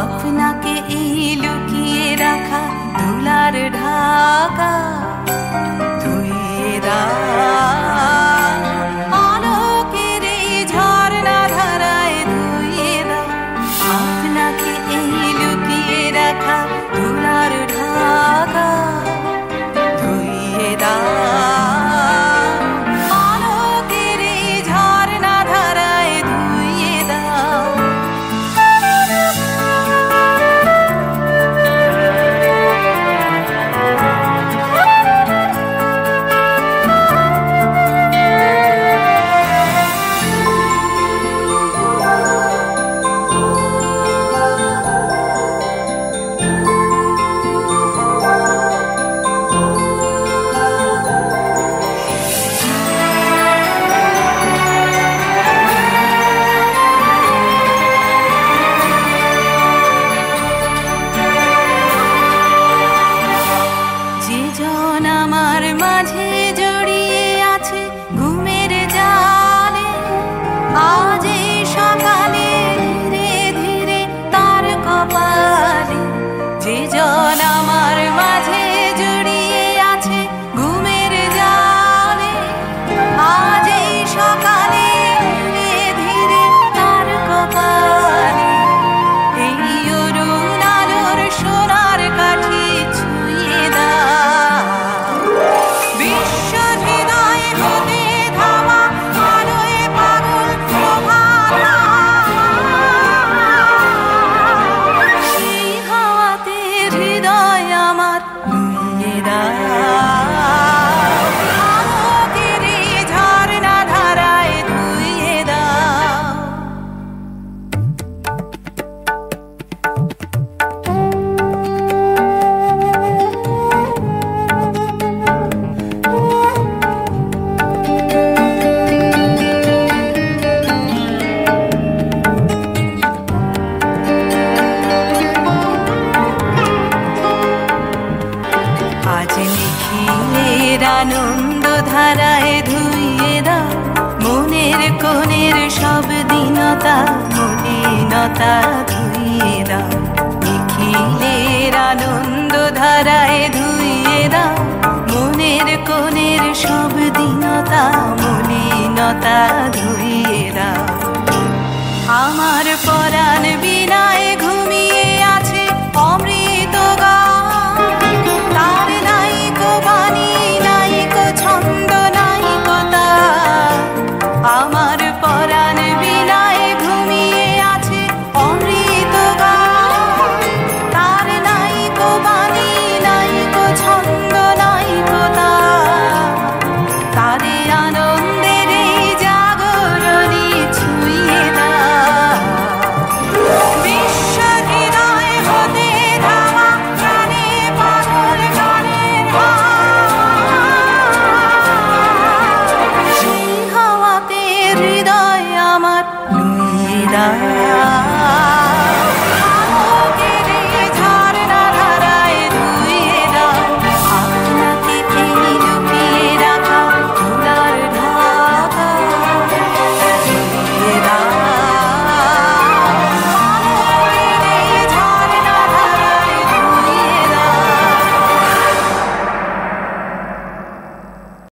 আপনাকে এই লুকিয়ে রাখা ধুলার ঢাকা ধুইয়ে দাও, আলোকের এই ঝর্ণা ধারায় ধুইয়ে দাও। আপনাকে এই লুকিয়ে রাখা ধুলার ঢাকা ধুইয়ে দাও, আলোকের এই ঝর্ণা ধারায় ধুইয়ে দাও। আমার মাঝে জড়িয়ে আছে ঘুমের জালে, আজ এই সকালে ধীরে ধীরে তার কপালে। যে জন আমার মাঝে জড়িয়ে আছে ঘুমের জালে, আজ এই সকালে ধীরে ধীরে তার কপালে। এই অরুণ আলোর সোনার কাঠি ছুঁয়ে দাও, আজ নিখিলের আনন্দ ধারায় ধুইয়ে দাও, মনের কোণের সব দীনতা মলিনতা।